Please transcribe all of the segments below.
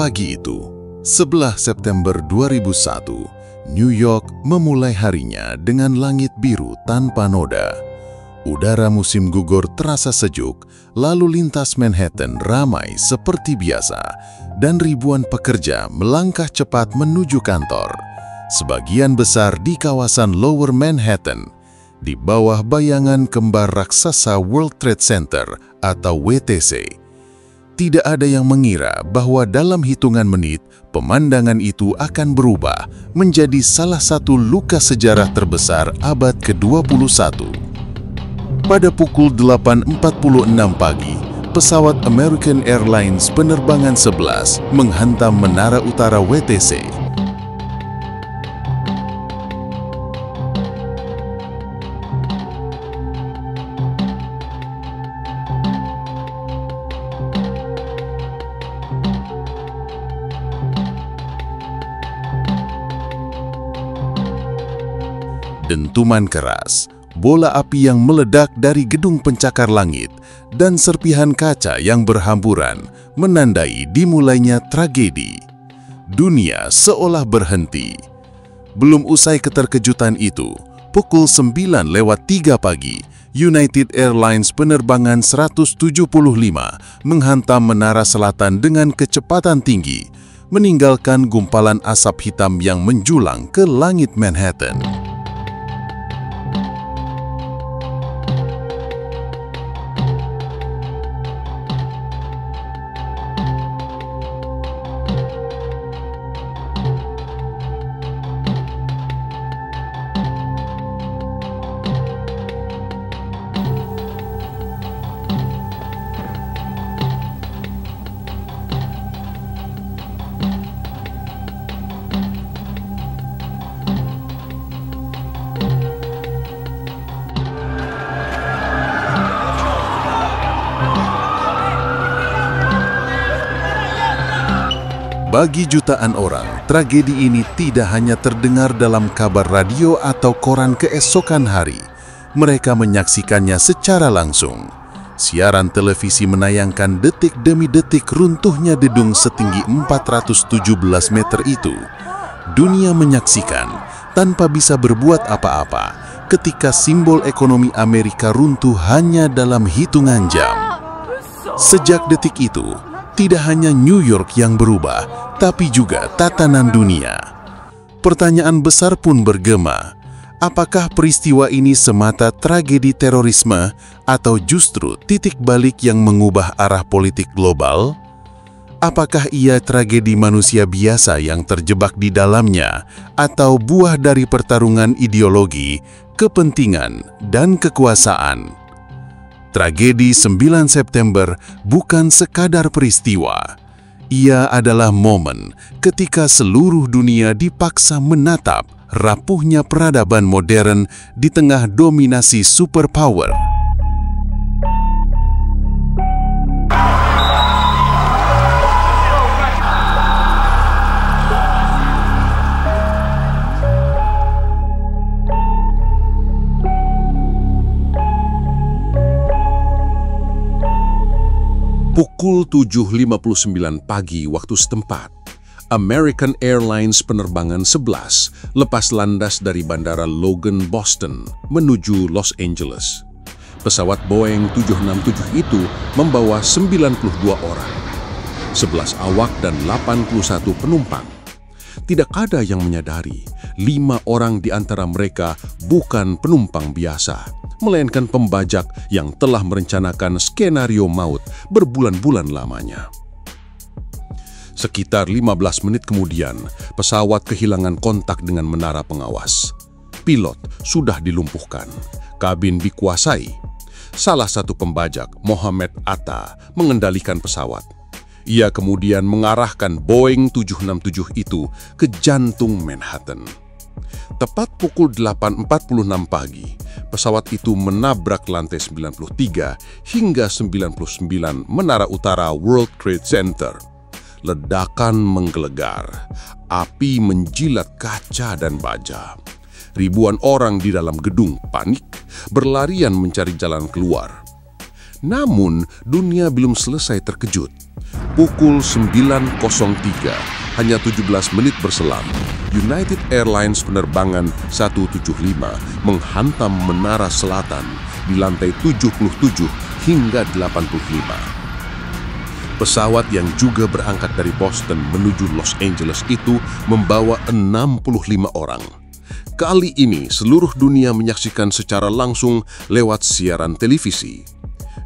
pagi itu, 11 September 2001, New York memulai harinya dengan langit biru tanpa noda. Udara musim gugur terasa sejuk, lalu lintas Manhattan ramai seperti biasa, dan ribuan pekerja melangkah cepat menuju kantor. Sebagian besar di kawasan Lower Manhattan, di bawah bayangan kembar raksasa World Trade Center atau WTC. Tidak ada yang mengira bahwa dalam hitungan menit, pemandangan itu akan berubah menjadi salah satu luka sejarah terbesar abad ke-21. Pada pukul 8.46 pagi, pesawat American Airlines penerbangan 11 menghantam menara utara WTC. Dentuman keras, bola api yang meledak dari gedung pencakar langit, dan serpihan kaca yang berhamburan menandai dimulainya tragedi. Dunia seolah berhenti. Belum usai keterkejutan itu, pukul 9:03 pagi, United Airlines penerbangan 175 menghantam menara selatan dengan kecepatan tinggi, meninggalkan gumpalan asap hitam yang menjulang ke langit Manhattan. Bagi jutaan orang, tragedi ini tidak hanya terdengar dalam kabar radio atau koran keesokan hari. Mereka menyaksikannya secara langsung. Siaran televisi menayangkan detik demi detik runtuhnya gedung setinggi 417 meter itu. Dunia menyaksikan tanpa bisa berbuat apa-apa ketika simbol ekonomi Amerika runtuh hanya dalam hitungan jam. Sejak detik itu, tidak hanya New York yang berubah, tapi juga tatanan dunia. Pertanyaan besar pun bergema. Apakah peristiwa ini semata tragedi terorisme atau justru titik balik yang mengubah arah politik global? Apakah ia tragedi manusia biasa yang terjebak di dalamnya atau buah dari pertarungan ideologi, kepentingan, dan kekuasaan? Tragedi 9 September bukan sekadar peristiwa. Ia adalah momen ketika seluruh dunia dipaksa menatap rapuhnya peradaban modern di tengah dominasi superpower. Pukul 7.59 pagi waktu setempat, American Airlines penerbangan 11 lepas landas dari Bandara Logan, Boston, menuju Los Angeles. Pesawat Boeing 767 itu membawa 92 orang, 11 awak dan 81 penumpang. Tidak ada yang menyadari, 5 orang di antara mereka bukan penumpang biasa, melainkan pembajak yang telah merencanakan skenario maut berbulan-bulan lamanya. Sekitar 15 menit kemudian, pesawat kehilangan kontak dengan menara pengawas. Pilot sudah dilumpuhkan, kabin dikuasai. Salah satu pembajak, Mohammed Atta, mengendalikan pesawat. Ia kemudian mengarahkan Boeing 767 itu ke jantung Manhattan. Tepat pukul 8.46 pagi, pesawat itu menabrak lantai 93 hingga 99 menara utara World Trade Center. Ledakan menggelegar, api menjilat kaca dan baja. Ribuan orang di dalam gedung panik, berlarian mencari jalan keluar. Namun, dunia belum selesai terkejut. Pukul 9.03, hanya 17 menit berselang, United Airlines penerbangan 175 menghantam menara selatan di lantai 77 hingga 85. Pesawat yang juga berangkat dari Boston menuju Los Angeles itu membawa 65 orang. Kali ini seluruh dunia menyaksikan secara langsung lewat siaran televisi.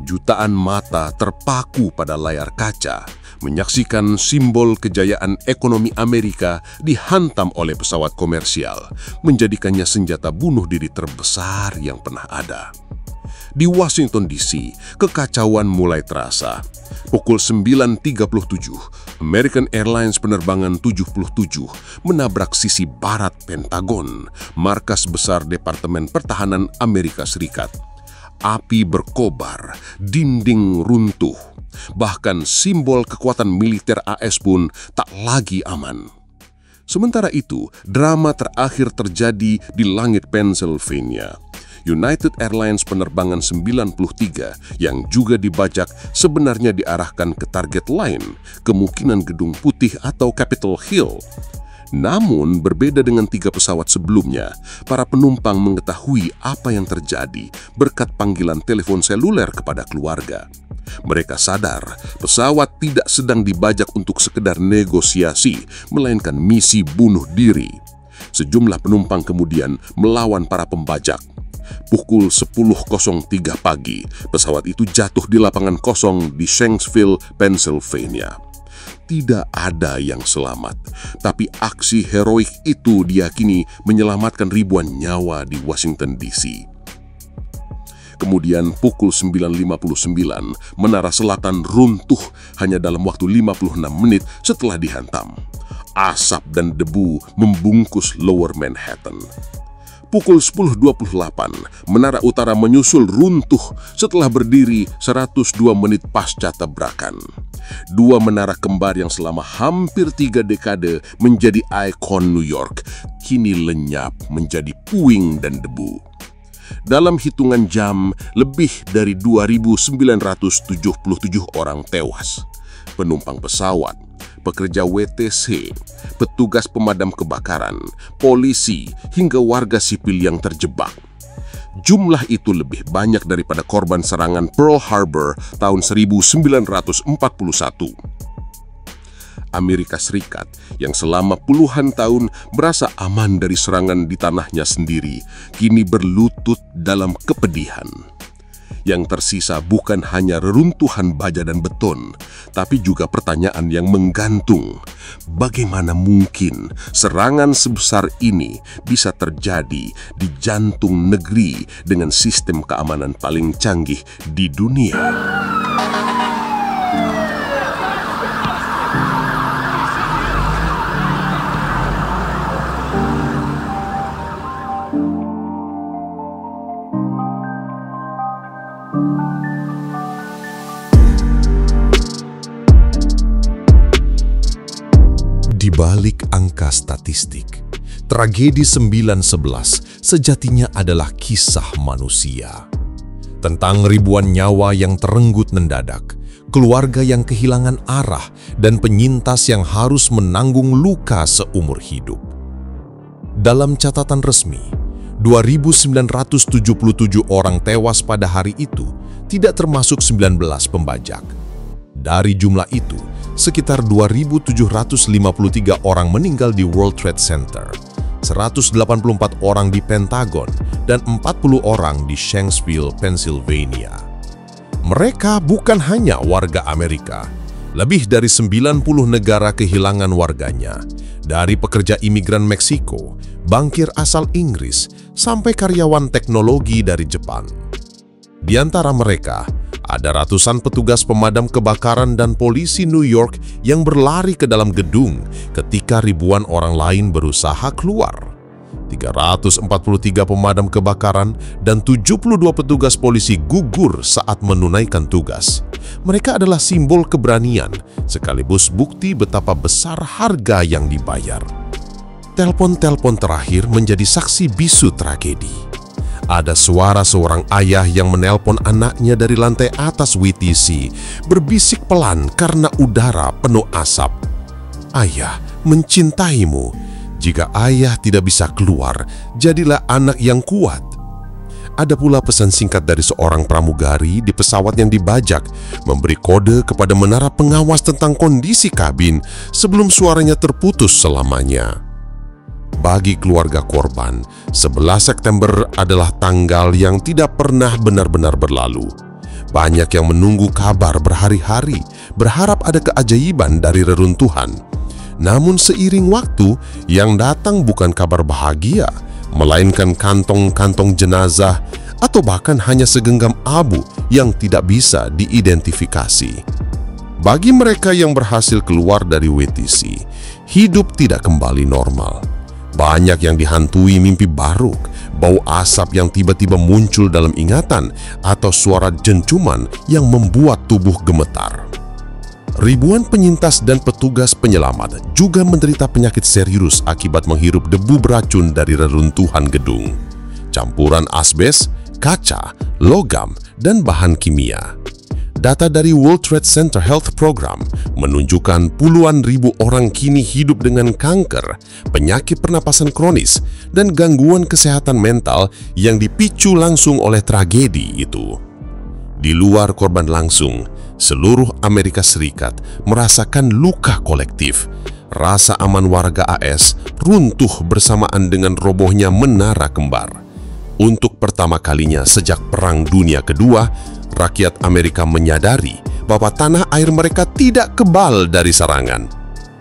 Jutaan mata terpaku pada layar kaca, menyaksikan simbol kejayaan ekonomi Amerika dihantam oleh pesawat komersial, menjadikannya senjata bunuh diri terbesar yang pernah ada. Di Washington DC, kekacauan mulai terasa. Pukul 9.37, American Airlines penerbangan 77 menabrak sisi barat Pentagon, markas besar Departemen Pertahanan Amerika Serikat. Api berkobar, dinding runtuh, bahkan simbol kekuatan militer AS pun tak lagi aman. Sementara itu, drama terakhir terjadi di langit Pennsylvania. United Airlines penerbangan 93 yang juga dibajak sebenarnya diarahkan ke target lain, kemungkinan Gedung Putih atau Capitol Hill. Namun, berbeda dengan 3 pesawat sebelumnya, para penumpang mengetahui apa yang terjadi berkat panggilan telepon seluler kepada keluarga. Mereka sadar pesawat tidak sedang dibajak untuk sekedar negosiasi, melainkan misi bunuh diri. Sejumlah penumpang kemudian melawan para pembajak. Pukul 10.03 pagi, pesawat itu jatuh di lapangan kosong di Shanksville, Pennsylvania. Tidak ada yang selamat, tapi aksi heroik itu diyakini menyelamatkan ribuan nyawa di Washington DC. Kemudian pukul 9.59, Menara Selatan runtuh hanya dalam waktu 56 menit setelah dihantam. Asap dan debu membungkus Lower Manhattan. Pukul 10.28, Menara Utara menyusul runtuh setelah berdiri 102 menit pasca tabrakan. 2 menara kembar yang selama hampir 3 dekade menjadi ikon New York, kini lenyap menjadi puing dan debu. Dalam hitungan jam, lebih dari 2.977 orang tewas. Penumpang pesawat, pekerja WTC, petugas pemadam kebakaran, polisi, hingga warga sipil yang terjebak. Jumlah itu lebih banyak daripada korban serangan Pearl Harbor tahun 1941. Amerika Serikat yang selama puluhan tahun merasa aman dari serangan di tanahnya sendiri, kini berlutut dalam kepedihan. Yang tersisa bukan hanya reruntuhan baja dan beton, tapi juga pertanyaan yang menggantung. Bagaimana mungkin serangan sebesar ini bisa terjadi di jantung negeri dengan sistem keamanan paling canggih di dunia? Di balik angka statistik, tragedi 9/11 sejatinya adalah kisah manusia. Tentang ribuan nyawa yang terenggut mendadak, keluarga yang kehilangan arah, dan penyintas yang harus menanggung luka seumur hidup. Dalam catatan resmi, 2.977 orang tewas pada hari itu, tidak termasuk 19 pembajak. Dari jumlah itu, sekitar 2.753 orang meninggal di World Trade Center, 184 orang di Pentagon, dan 40 orang di Shanksville, Pennsylvania. Mereka bukan hanya warga Amerika. Lebih dari 90 negara kehilangan warganya, dari pekerja imigran Meksiko, bankir asal Inggris, sampai karyawan teknologi dari Jepang. Di antara mereka, ada ratusan petugas pemadam kebakaran dan polisi New York yang berlari ke dalam gedung ketika ribuan orang lain berusaha keluar. 343 pemadam kebakaran dan 72 petugas polisi gugur saat menunaikan tugas. Mereka adalah simbol keberanian, sekaligus bukti betapa besar harga yang dibayar. Telepon-telepon terakhir menjadi saksi bisu tragedi. ada suara seorang ayah yang menelpon anaknya dari lantai atas WTC, berbisik pelan karena udara penuh asap. "Ayah mencintaimu. Jika ayah tidak bisa keluar, jadilah anak yang kuat." Ada pula pesan singkat dari seorang pramugari di pesawat yang dibajak, memberi kode kepada menara pengawas tentang kondisi kabin sebelum suaranya terputus selamanya. Bagi keluarga korban, 11 September adalah tanggal yang tidak pernah benar-benar berlalu. Banyak yang menunggu kabar berhari-hari, berharap ada keajaiban dari reruntuhan. Namun seiring waktu, yang datang bukan kabar bahagia, melainkan kantong-kantong jenazah atau bahkan hanya segenggam abu yang tidak bisa diidentifikasi. Bagi mereka yang berhasil keluar dari WTC, hidup tidak kembali normal. Banyak yang dihantui mimpi baruk, bau asap yang tiba-tiba muncul dalam ingatan, atau suara dentuman yang membuat tubuh gemetar. Ribuan penyintas dan petugas penyelamat juga menderita penyakit serius akibat menghirup debu beracun dari reruntuhan gedung. Campuran asbes, kaca, logam, dan bahan kimia. Data dari World Trade Center Health Program menunjukkan puluhan ribu orang kini hidup dengan kanker, penyakit pernapasan kronis, dan gangguan kesehatan mental yang dipicu langsung oleh tragedi itu. Di luar korban langsung, seluruh Amerika Serikat merasakan luka kolektif. Rasa aman warga AS runtuh bersamaan dengan robohnya menara kembar. Untuk pertama kalinya sejak Perang Dunia Kedua, rakyat Amerika menyadari bahwa tanah air mereka tidak kebal dari serangan.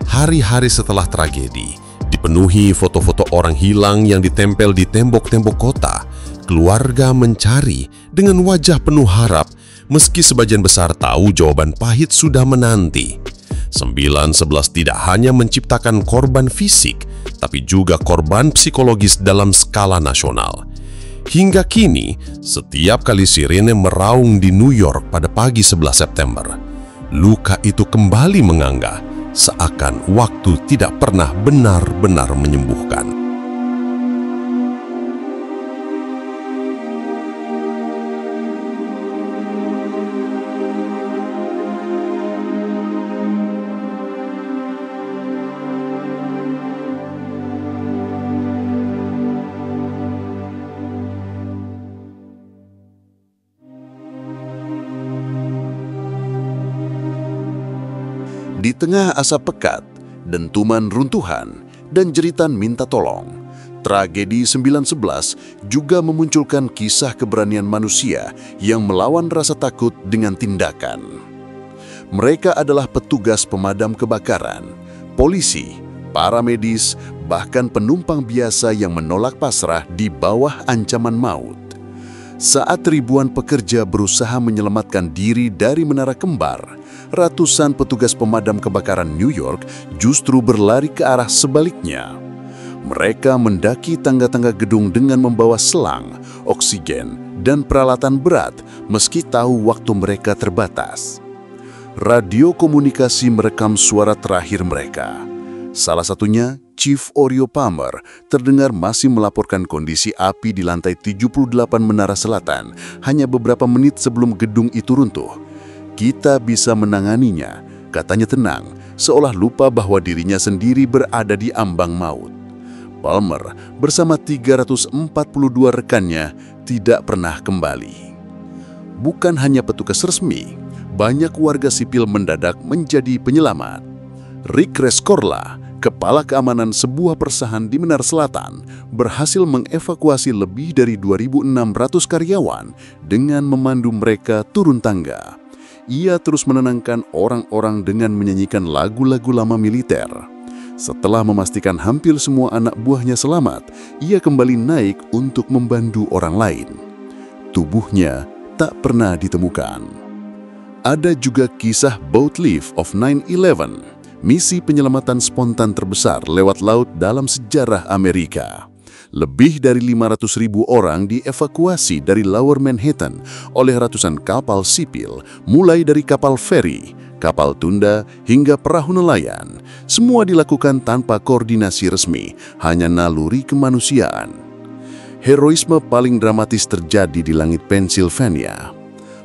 Hari-hari setelah tragedi, dipenuhi foto-foto orang hilang yang ditempel di tembok-tembok kota. Keluarga mencari dengan wajah penuh harap, meski sebagian besar tahu jawaban pahit sudah menanti. 9/11 tidak hanya menciptakan korban fisik, tapi juga korban psikologis dalam skala nasional. Hingga kini, setiap kali sirene meraung di New York pada pagi 11 September, luka itu kembali menganggah, seakan waktu tidak pernah benar-benar menyembuhkan. Di tengah asap pekat, dentuman runtuhan, dan jeritan minta tolong, tragedi 9/11 juga memunculkan kisah keberanian manusia yang melawan rasa takut dengan tindakan. Mereka adalah petugas pemadam kebakaran, polisi, para medis, bahkan penumpang biasa yang menolak pasrah di bawah ancaman maut. Saat ribuan pekerja berusaha menyelamatkan diri dari menara kembar, ratusan petugas pemadam kebakaran New York justru berlari ke arah sebaliknya. Mereka mendaki tangga-tangga gedung dengan membawa selang, oksigen, dan peralatan berat meski tahu waktu mereka terbatas. Radio komunikasi merekam suara terakhir mereka. Salah satunya, Chief Oreo Palmer terdengar masih melaporkan kondisi api di lantai 78 Menara Selatan hanya beberapa menit sebelum gedung itu runtuh. "Kita bisa menanganinya," katanya tenang, seolah lupa bahwa dirinya sendiri berada di ambang maut. Palmer bersama 342 rekannya tidak pernah kembali. Bukan hanya petugas resmi, banyak warga sipil mendadak menjadi penyelamat. Rick Rescorla, kepala keamanan sebuah perusahaan di Menara Selatan, berhasil mengevakuasi lebih dari 2.600 karyawan dengan memandu mereka turun tangga. Ia terus menenangkan orang-orang dengan menyanyikan lagu-lagu lama militer. Setelah memastikan hampir semua anak buahnya selamat, ia kembali naik untuk membantu orang lain. Tubuhnya tak pernah ditemukan. Ada juga kisah Boat Lift of 9/11, misi penyelamatan spontan terbesar lewat laut dalam sejarah Amerika. Lebih dari 500.000 orang dievakuasi dari Lower Manhattan oleh ratusan kapal sipil, mulai dari kapal feri, kapal tunda, hingga perahu nelayan. Semua dilakukan tanpa koordinasi resmi, hanya naluri kemanusiaan. Heroisme paling dramatis terjadi di langit Pennsylvania.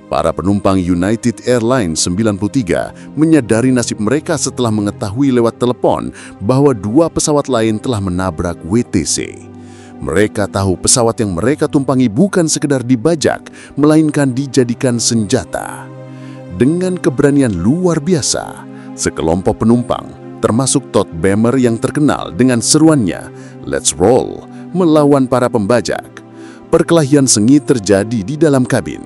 Para penumpang United Airlines 93 menyadari nasib mereka setelah mengetahui lewat telepon bahwa 2 pesawat lain telah menabrak WTC. Mereka tahu pesawat yang mereka tumpangi bukan sekedar dibajak, melainkan dijadikan senjata. Dengan keberanian luar biasa, sekelompok penumpang, termasuk Todd Bemer yang terkenal dengan seruannya, "Let's roll," melawan para pembajak. Perkelahian sengit terjadi di dalam kabin.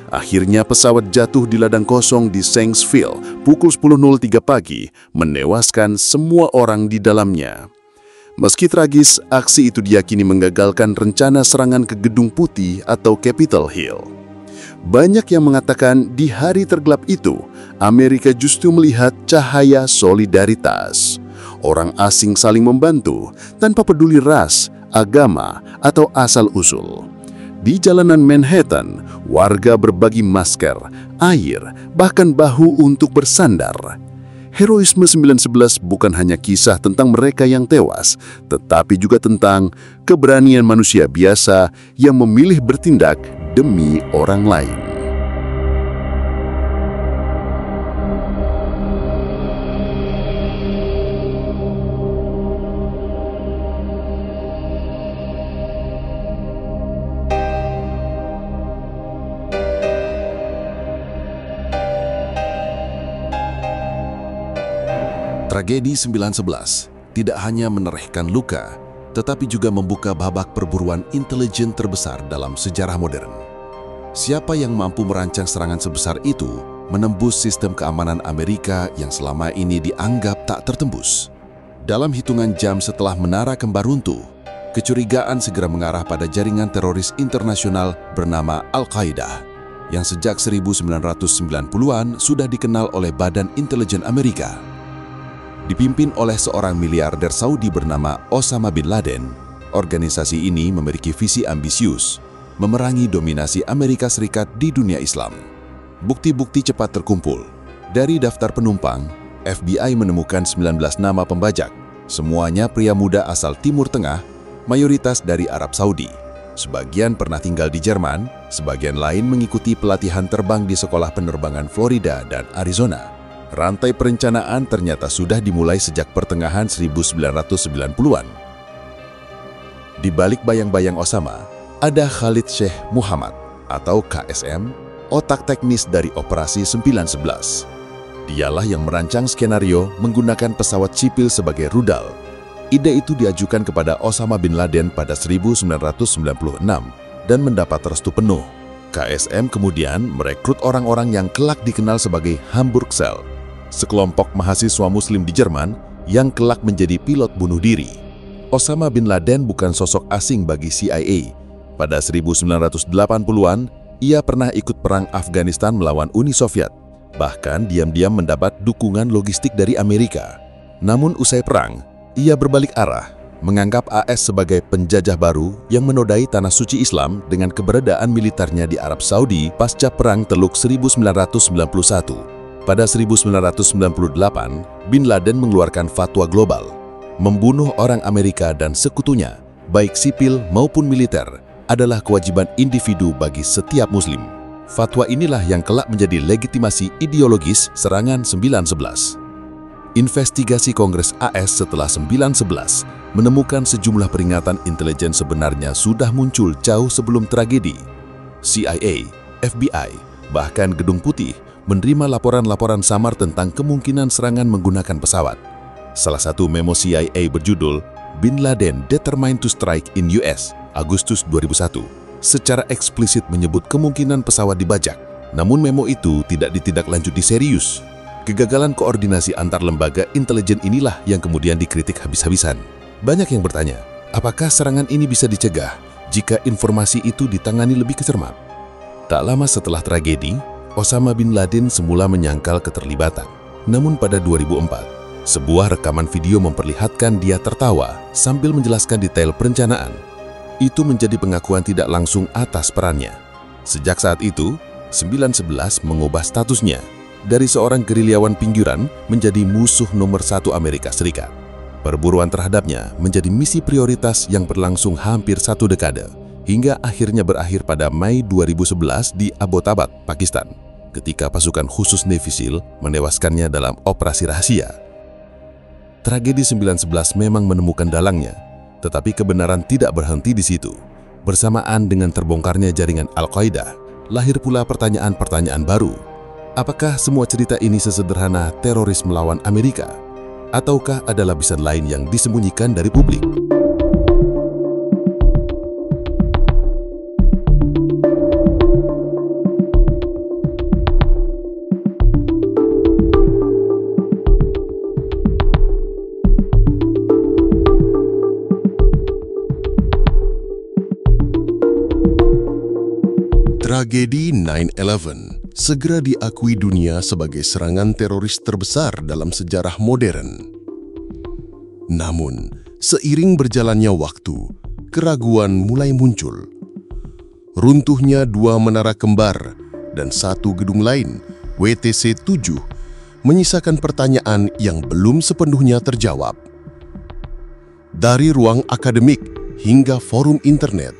Akhirnya pesawat jatuh di ladang kosong di Shanksville pukul 10.03 pagi, menewaskan semua orang di dalamnya. Meski tragis, aksi itu diyakini menggagalkan rencana serangan ke Gedung Putih atau Capitol Hill. Banyak yang mengatakan di hari tergelap itu, Amerika justru melihat cahaya solidaritas. Orang asing saling membantu tanpa peduli ras, agama, atau asal-usul. Di jalanan Manhattan, warga berbagi masker, air, bahkan bahu untuk bersandar. Heroisme 9/11 bukan hanya kisah tentang mereka yang tewas, tetapi juga tentang keberanian manusia biasa yang memilih bertindak demi orang lain. Tragedi 9/11 tidak hanya menorehkan luka, tetapi juga membuka babak perburuan intelijen terbesar dalam sejarah modern. Siapa yang mampu merancang serangan sebesar itu menembus sistem keamanan Amerika yang selama ini dianggap tak tertembus. Dalam hitungan jam setelah menara kembar runtuh, kecurigaan segera mengarah pada jaringan teroris internasional bernama Al-Qaeda, yang sejak 1990-an sudah dikenal oleh Badan Intelijen Amerika. Dipimpin oleh seorang miliarder Saudi bernama Osama bin Laden, organisasi ini memiliki visi ambisius, memerangi dominasi Amerika Serikat di dunia Islam. Bukti-bukti cepat terkumpul. Dari daftar penumpang, FBI menemukan 19 nama pembajak, semuanya pria muda asal Timur Tengah, mayoritas dari Arab Saudi. Sebagian pernah tinggal di Jerman, sebagian lain mengikuti pelatihan terbang di sekolah penerbangan Florida dan Arizona. Rantai perencanaan ternyata sudah dimulai sejak pertengahan 1990-an. Di balik bayang-bayang Osama, ada Khalid Sheikh Muhammad atau KSM, otak teknis dari Operasi 9/11. Dialah yang merancang skenario menggunakan pesawat sipil sebagai rudal. Ide itu diajukan kepada Osama bin Laden pada 1996 dan mendapat restu penuh. KSM kemudian merekrut orang-orang yang kelak dikenal sebagai Hamburg Cell, sekelompok mahasiswa muslim di Jerman yang kelak menjadi pilot bunuh diri. Osama bin Laden bukan sosok asing bagi CIA. Pada 1980-an, ia pernah ikut perang Afghanistan melawan Uni Soviet. Bahkan diam-diam mendapat dukungan logistik dari Amerika. Namun usai perang, ia berbalik arah, menganggap AS sebagai penjajah baru yang menodai tanah suci Islam dengan keberadaan militernya di Arab Saudi pasca Perang Teluk 1991. Pada 1998, Bin Laden mengeluarkan fatwa global. Membunuh orang Amerika dan sekutunya, baik sipil maupun militer, adalah kewajiban individu bagi setiap muslim. Fatwa inilah yang kelak menjadi legitimasi ideologis serangan 9/11. Investigasi Kongres AS setelah 9/11 menemukan sejumlah peringatan intelijen sebenarnya sudah muncul jauh sebelum tragedi. CIA, FBI, bahkan Gedung Putih menerima laporan-laporan samar tentang kemungkinan serangan menggunakan pesawat. Salah satu memo CIA berjudul Bin Laden Determined to Strike in US, Agustus 2001, secara eksplisit menyebut kemungkinan pesawat dibajak. Namun memo itu tidak ditindaklanjuti serius. Kegagalan koordinasi antar lembaga intelijen inilah yang kemudian dikritik habis-habisan. Banyak yang bertanya, apakah serangan ini bisa dicegah jika informasi itu ditangani lebih cermat? Tak lama setelah tragedi, Osama bin Laden semula menyangkal keterlibatan. Namun pada 2004, sebuah rekaman video memperlihatkan dia tertawa sambil menjelaskan detail perencanaan. Itu menjadi pengakuan tidak langsung atas perannya. Sejak saat itu, 9/11 mengubah statusnya dari seorang gerilyawan pinggiran menjadi musuh nomor 1 Amerika Serikat. Perburuan terhadapnya menjadi misi prioritas yang berlangsung hampir 1 dekade, hingga akhirnya berakhir pada Mei 2011 di Abbottabad, Pakistan, ketika pasukan khusus Navy SEAL menewaskannya dalam operasi rahasia. Tragedi 9/11 memang menemukan dalangnya, tetapi kebenaran tidak berhenti di situ. Bersamaan dengan terbongkarnya jaringan Al-Qaeda, lahir pula pertanyaan-pertanyaan baru. Apakah semua cerita ini sesederhana teroris melawan Amerika? Ataukah ada lapisan lain yang disembunyikan dari publik? Tragedi 9/11 segera diakui dunia sebagai serangan teroris terbesar dalam sejarah modern. Namun, seiring berjalannya waktu, keraguan mulai muncul. Runtuhnya 2 menara kembar dan 1 gedung lain, WTC 7, menyisakan pertanyaan yang belum sepenuhnya terjawab. Dari ruang akademik hingga forum internet,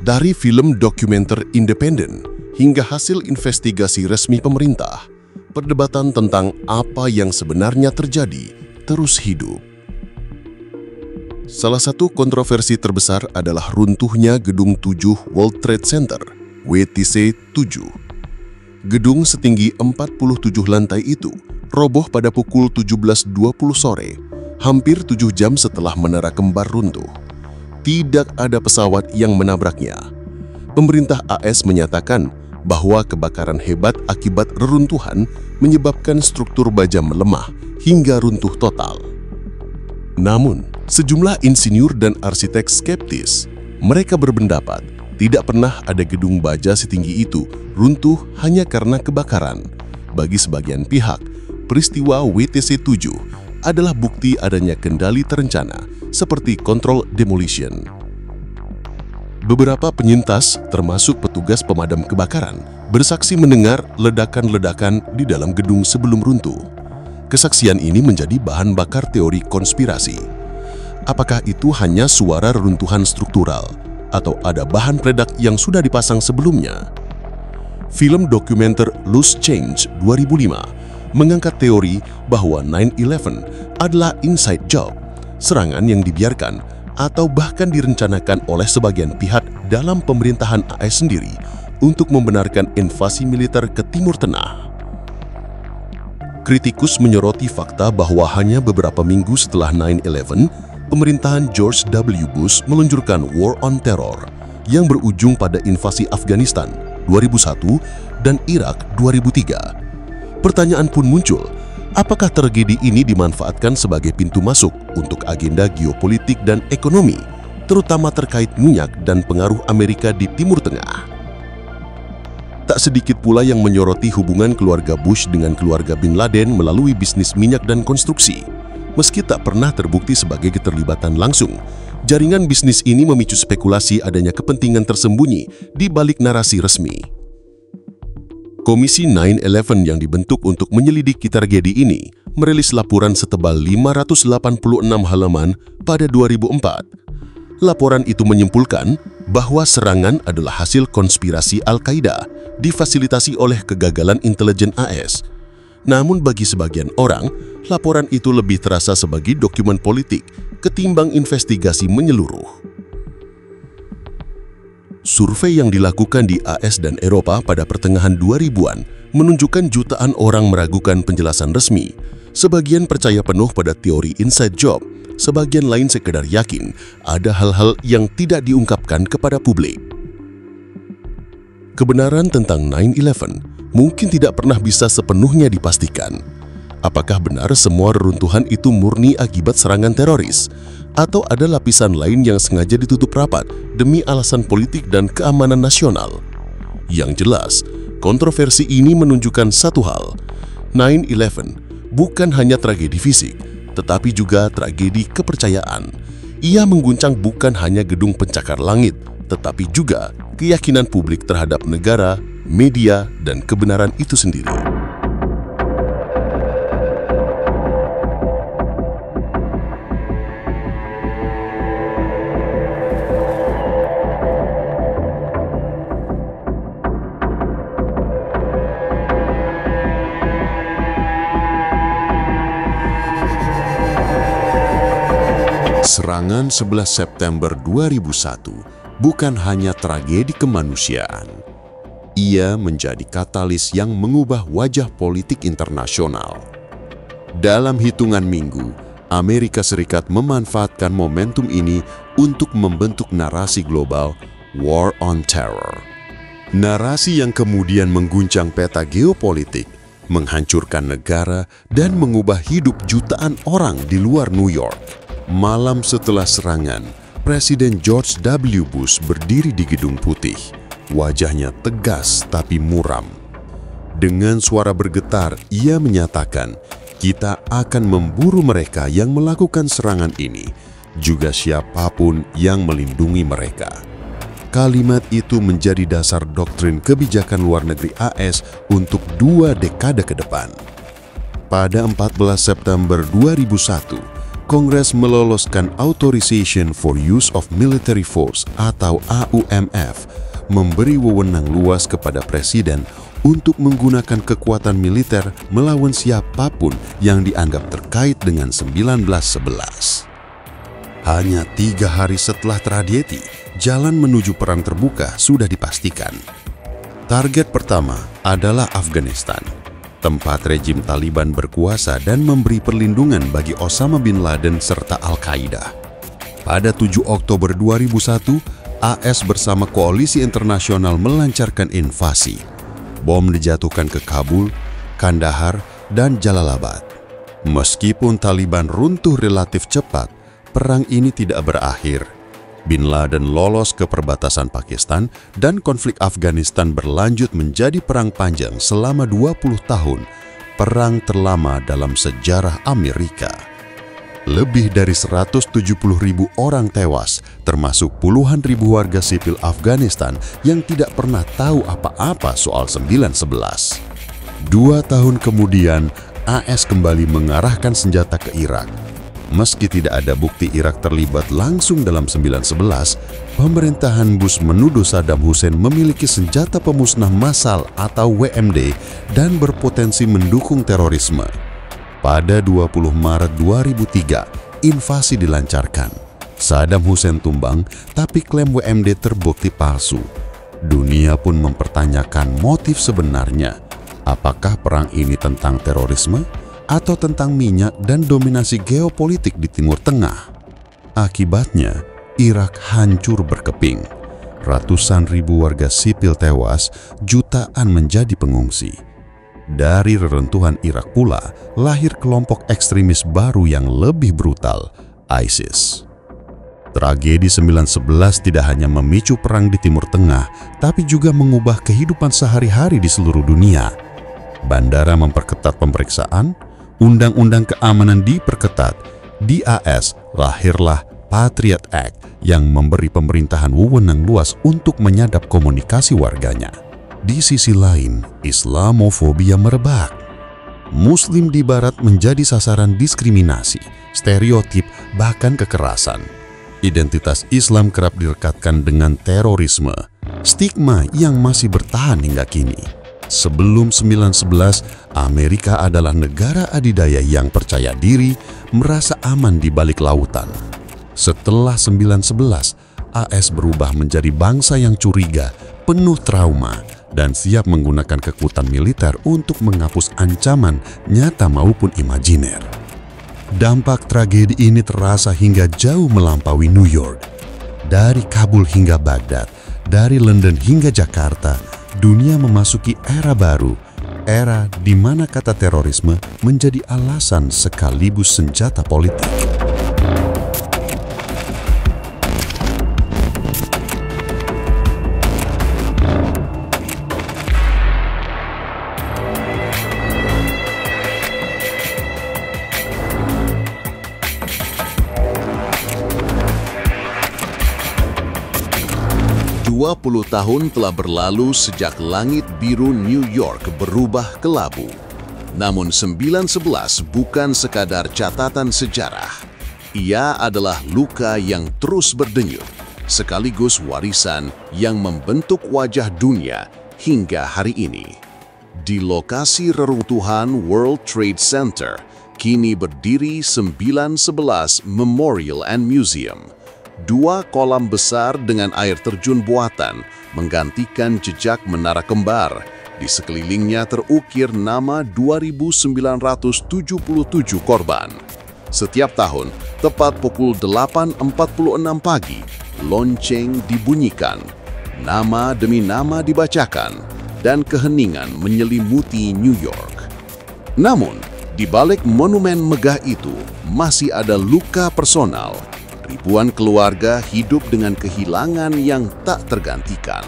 dari film dokumenter independen hingga hasil investigasi resmi pemerintah, perdebatan tentang apa yang sebenarnya terjadi terus hidup. Salah satu kontroversi terbesar adalah runtuhnya Gedung 7 World Trade Center, WTC 7. Gedung setinggi 47 lantai itu roboh pada pukul 17.20 sore, hampir 7 jam setelah menara kembar runtuh. Tidak ada pesawat yang menabraknya. Pemerintah AS menyatakan bahwa kebakaran hebat akibat reruntuhan menyebabkan struktur baja melemah hingga runtuh total. Namun, sejumlah insinyur dan arsitek skeptis. Mereka berpendapat tidak pernah ada gedung baja setinggi itu runtuh hanya karena kebakaran. Bagi sebagian pihak, peristiwa WTC 7 adalah bukti adanya kendali terencana seperti control demolition. Beberapa penyintas, termasuk petugas pemadam kebakaran, bersaksi mendengar ledakan-ledakan di dalam gedung sebelum runtuh. Kesaksian ini menjadi bahan bakar teori konspirasi. Apakah itu hanya suara reruntuhan struktural atau ada bahan peledak yang sudah dipasang sebelumnya? Film dokumenter Loose Change 2005 mengangkat teori bahwa 9/11 adalah inside job, serangan yang dibiarkan atau bahkan direncanakan oleh sebagian pihak dalam pemerintahan AS sendiri untuk membenarkan invasi militer ke Timur Tengah. Kritikus menyoroti fakta bahwa hanya beberapa minggu setelah 9/11, pemerintahan George W. Bush meluncurkan War on Terror yang berujung pada invasi Afghanistan 2001 dan Irak 2003. Pertanyaan pun muncul, apakah tragedi ini dimanfaatkan sebagai pintu masuk untuk agenda geopolitik dan ekonomi, terutama terkait minyak dan pengaruh Amerika di Timur Tengah? Tak sedikit pula yang menyoroti hubungan keluarga Bush dengan keluarga Bin Laden melalui bisnis minyak dan konstruksi. Meski tak pernah terbukti sebagai keterlibatan langsung, jaringan bisnis ini memicu spekulasi adanya kepentingan tersembunyi di balik narasi resmi. Komisi 9/11 yang dibentuk untuk menyelidiki tragedi ini merilis laporan setebal 586 halaman pada 2004. Laporan itu menyimpulkan bahwa serangan adalah hasil konspirasi Al-Qaeda difasilitasi oleh kegagalan intelijen AS. Namun bagi sebagian orang, laporan itu lebih terasa sebagai dokumen politik ketimbang investigasi menyeluruh. Survei yang dilakukan di AS dan Eropa pada pertengahan 2000-an menunjukkan jutaan orang meragukan penjelasan resmi. Sebagian percaya penuh pada teori inside job, sebagian lain sekedar yakin ada hal-hal yang tidak diungkapkan kepada publik. Kebenaran tentang 9/11 mungkin tidak pernah bisa sepenuhnya dipastikan. Apakah benar semua reruntuhan itu murni akibat serangan teroris? Atau ada lapisan lain yang sengaja ditutup rapat demi alasan politik dan keamanan nasional? Yang jelas, kontroversi ini menunjukkan satu hal. 9/11 bukan hanya tragedi fisik, tetapi juga tragedi kepercayaan. Ia mengguncang bukan hanya gedung pencakar langit, tetapi juga keyakinan publik terhadap negara, media, dan kebenaran itu sendiri. Serangan 11 September 2001 bukan hanya tragedi kemanusiaan. Ia menjadi katalis yang mengubah wajah politik internasional. Dalam hitungan minggu, Amerika Serikat memanfaatkan momentum ini untuk membentuk narasi global War on Terror. Narasi yang kemudian mengguncang peta geopolitik, menghancurkan negara, dan mengubah hidup jutaan orang di luar New York. Malam setelah serangan, Presiden George W. Bush berdiri di Gedung Putih. Wajahnya tegas tapi muram. Dengan suara bergetar, ia menyatakan, "Kita akan memburu mereka yang melakukan serangan ini, juga siapapun yang melindungi mereka." Kalimat itu menjadi dasar doktrin kebijakan luar negeri AS untuk 2 dekade ke depan. Pada 14 September 2001, Kongres meloloskan Authorization for Use of Military Force atau AUMF, memberi wewenang luas kepada Presiden untuk menggunakan kekuatan militer melawan siapapun yang dianggap terkait dengan 1911. Hanya 3 hari setelah tragedi, jalan menuju perang terbuka sudah dipastikan. Target pertama adalah Afghanistan, tempat rejim Taliban berkuasa dan memberi perlindungan bagi Osama bin Laden serta Al-Qaeda. Pada 7 Oktober 2001, AS bersama koalisi internasional melancarkan invasi. Bom dijatuhkan ke Kabul, Kandahar, dan Jalalabad. Meskipun Taliban runtuh relatif cepat, perang ini tidak berakhir. Bin Laden lolos ke perbatasan Pakistan dan konflik Afghanistan berlanjut menjadi perang panjang selama 20 tahun, perang terlama dalam sejarah Amerika. Lebih dari 170.000 orang tewas, termasuk puluhan ribu warga sipil Afghanistan yang tidak pernah tahu apa-apa soal 9/11. 2 tahun kemudian, AS kembali mengarahkan senjata ke Irak. Meski tidak ada bukti Irak terlibat langsung dalam 9/11, pemerintahan Bush menuduh Saddam Hussein memiliki senjata pemusnah massal atau WMD dan berpotensi mendukung terorisme. Pada 20 Maret 2003, invasi dilancarkan. Saddam Hussein tumbang, tapi klaim WMD terbukti palsu. Dunia pun mempertanyakan motif sebenarnya. Apakah perang ini tentang terorisme atau tentang minyak dan dominasi geopolitik di Timur Tengah? Akibatnya, Irak hancur berkeping. Ratusan ribu warga sipil tewas, jutaan menjadi pengungsi. Dari reruntuhan Irak pula, lahir kelompok ekstremis baru yang lebih brutal, ISIS. Tragedi 9/11 tidak hanya memicu perang di Timur Tengah, tapi juga mengubah kehidupan sehari-hari di seluruh dunia. Bandara memperketat pemeriksaan, undang-undang keamanan diperketat. Di AS lahirlah Patriot Act yang memberi pemerintahan wewenang luas untuk menyadap komunikasi warganya. Di sisi lain, Islamofobia merebak. Muslim di Barat menjadi sasaran diskriminasi, stereotip, bahkan kekerasan. Identitas Islam kerap direkatkan dengan terorisme, stigma yang masih bertahan hingga kini. Sebelum 9/11, Amerika adalah negara adidaya yang percaya diri, merasa aman di balik lautan. Setelah 9/11, AS berubah menjadi bangsa yang curiga, penuh trauma, dan siap menggunakan kekuatan militer untuk menghapus ancaman nyata maupun imajiner. Dampak tragedi ini terasa hingga jauh melampaui New York. Dari Kabul hingga Baghdad, dari London hingga Jakarta, dunia memasuki era baru, era di mana kata terorisme menjadi alasan sekaligus senjata politik. Dua 20 tahun telah berlalu sejak langit biru New York berubah kelabu. Namun 9/11 bukan sekadar catatan sejarah. Ia adalah luka yang terus berdenyut, sekaligus warisan yang membentuk wajah dunia hingga hari ini. Di lokasi reruntuhan World Trade Center, kini berdiri 911 Memorial and Museum. Dua kolam besar dengan air terjun buatan menggantikan jejak menara kembar. Di sekelilingnya terukir nama 2.977 korban. Setiap tahun, tepat pukul 8.46 pagi, lonceng dibunyikan, nama demi nama dibacakan, dan keheningan menyelimuti New York. Namun, di balik monumen megah itu, masih ada luka personal. Ribuan keluarga hidup dengan kehilangan yang tak tergantikan.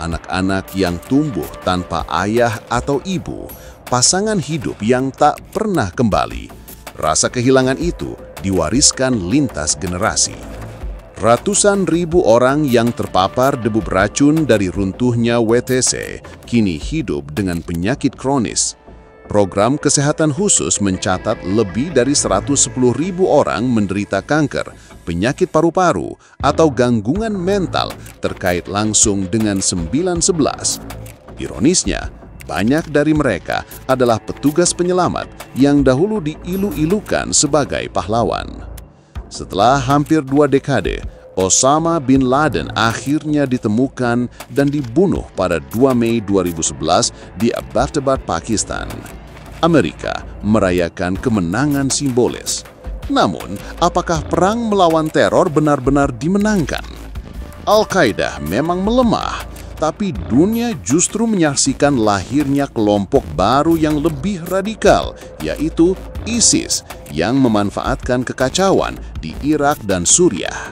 Anak-anak yang tumbuh tanpa ayah atau ibu, pasangan hidup yang tak pernah kembali. Rasa kehilangan itu diwariskan lintas generasi. Ratusan ribu orang yang terpapar debu beracun dari runtuhnya WTC kini hidup dengan penyakit kronis. Program kesehatan khusus mencatat lebih dari 110.000 orang menderita kanker, penyakit paru-paru, atau gangguan mental terkait langsung dengan 911. Ironisnya, banyak dari mereka adalah petugas penyelamat yang dahulu diilu-ilukan sebagai pahlawan. Setelah hampir 2 dekade, Osama bin Laden akhirnya ditemukan dan dibunuh pada 2 Mei 2011 di Abbottabad, Pakistan. Amerika merayakan kemenangan simbolis. Namun, apakah perang melawan teror benar-benar dimenangkan? Al-Qaeda memang melemah, tapi dunia justru menyaksikan lahirnya kelompok baru yang lebih radikal, yaitu ISIS, yang memanfaatkan kekacauan di Irak dan Suriah.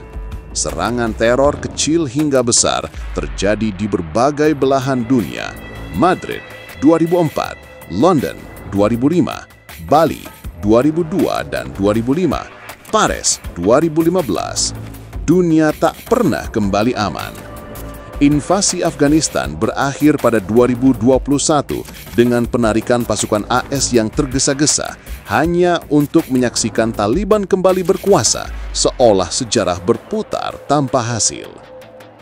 Serangan teror kecil hingga besar terjadi di berbagai belahan dunia. Madrid 2004, London 2005, Bali 2002 dan 2005, Paris 2015. Dunia tak pernah kembali aman. Invasi Afghanistan berakhir pada 2021 dengan penarikan pasukan AS yang tergesa-gesa hanya untuk menyaksikan Taliban kembali berkuasa, seolah sejarah berputar tanpa hasil.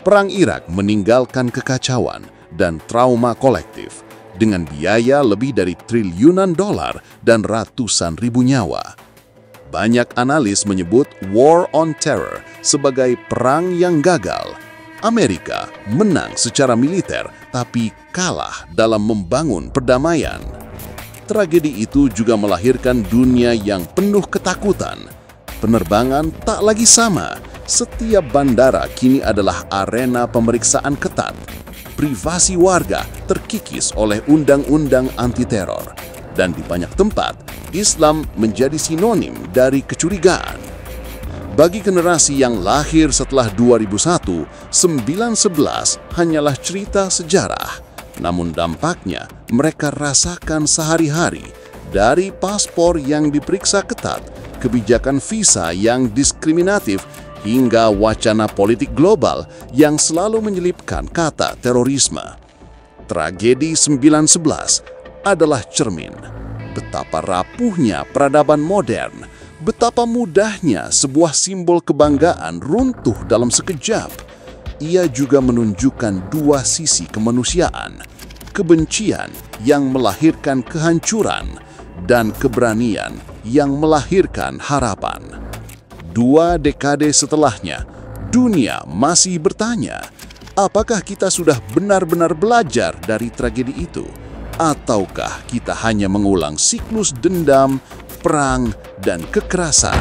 Perang Irak meninggalkan kekacauan dan trauma kolektif dengan biaya lebih dari triliunan dolar dan ratusan ribu nyawa. Banyak analis menyebut War on Terror sebagai perang yang gagal. Amerika menang secara militer tapi kalah dalam membangun perdamaian. Tragedi itu juga melahirkan dunia yang penuh ketakutan. Penerbangan tak lagi sama. Setiap bandara kini adalah arena pemeriksaan ketat. Privasi warga terkikis oleh undang-undang anti-teror. Dan di banyak tempat, Islam menjadi sinonim dari kecurigaan. Bagi generasi yang lahir setelah 2001, 911 hanyalah cerita sejarah. Namun dampaknya mereka rasakan sehari-hari, dari paspor yang diperiksa ketat, kebijakan visa yang diskriminatif, hingga wacana politik global yang selalu menyelipkan kata terorisme. Tragedi 911 adalah cermin betapa rapuhnya peradaban modern, betapa mudahnya sebuah simbol kebanggaan runtuh dalam sekejap. Ia juga menunjukkan dua sisi kemanusiaan, kebencian yang melahirkan kehancuran dan keberanian yang melahirkan harapan. 2 dekade setelahnya, dunia masih bertanya, apakah kita sudah benar-benar belajar dari tragedi itu? Ataukah kita hanya mengulang siklus dendam, perang, dan kekerasan?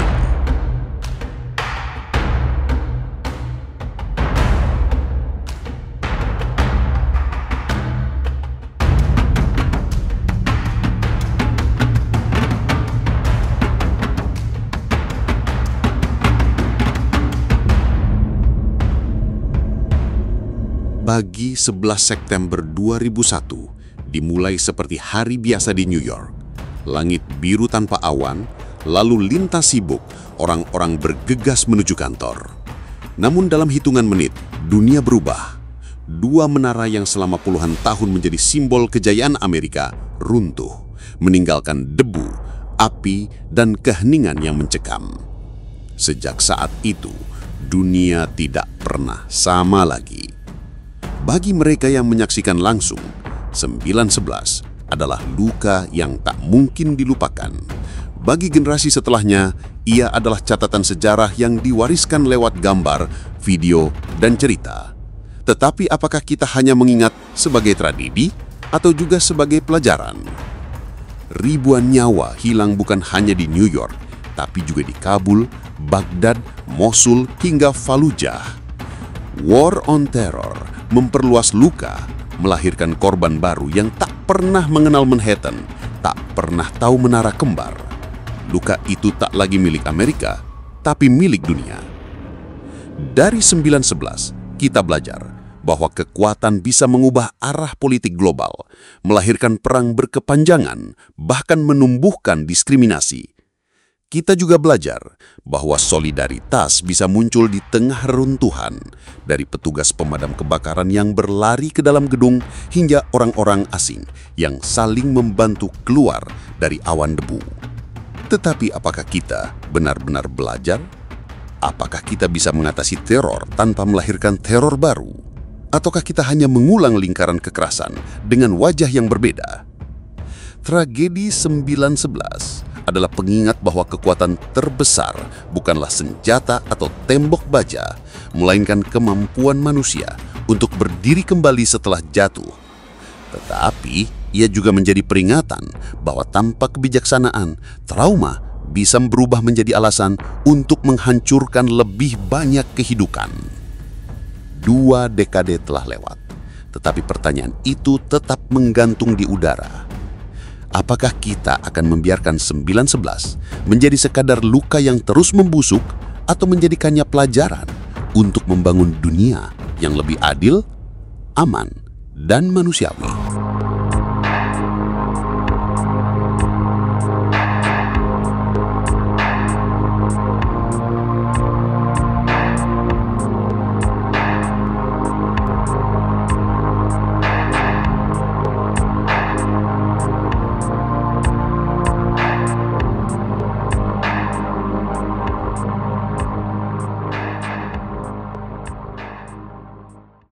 Pagi 11 September 2001 dimulai seperti hari biasa di New York. Langit biru tanpa awan, lalu lintas sibuk, orang-orang bergegas menuju kantor. Namun dalam hitungan menit, dunia berubah. 2 menara yang selama puluhan tahun menjadi simbol kejayaan Amerika runtuh, meninggalkan debu, api, dan keheningan yang mencekam. Sejak saat itu, dunia tidak pernah sama lagi. Bagi mereka yang menyaksikan langsung, 911 adalah luka yang tak mungkin dilupakan. Bagi generasi setelahnya, ia adalah catatan sejarah yang diwariskan lewat gambar, video, dan cerita. Tetapi apakah kita hanya mengingat sebagai tragedi atau juga sebagai pelajaran? Ribuan nyawa hilang bukan hanya di New York, tapi juga di Kabul, Baghdad, Mosul, hingga Fallujah. War on Terror memperluas luka, melahirkan korban baru yang tak pernah mengenal Manhattan, tak pernah tahu menara kembar. Luka itu tak lagi milik Amerika, tapi milik dunia. Dari 9/11, kita belajar bahwa kekuatan bisa mengubah arah politik global, melahirkan perang berkepanjangan, bahkan menumbuhkan diskriminasi. Kita juga belajar bahwa solidaritas bisa muncul di tengah reruntuhan, dari petugas pemadam kebakaran yang berlari ke dalam gedung hingga orang-orang asing yang saling membantu keluar dari awan debu. Tetapi apakah kita benar-benar belajar? Apakah kita bisa mengatasi teror tanpa melahirkan teror baru? Ataukah kita hanya mengulang lingkaran kekerasan dengan wajah yang berbeda? Tragedi 9/11 adalah pengingat bahwa kekuatan terbesar bukanlah senjata atau tembok baja, melainkan kemampuan manusia untuk berdiri kembali setelah jatuh. Tetapi ia juga menjadi peringatan bahwa tanpa kebijaksanaan, trauma bisa berubah menjadi alasan untuk menghancurkan lebih banyak kehidupan. 2 dekade telah lewat, tetapi pertanyaan itu tetap menggantung di udara. Apakah kita akan membiarkan 9/11 menjadi sekadar luka yang terus membusuk atau menjadikannya pelajaran untuk membangun dunia yang lebih adil, aman, dan manusiawi?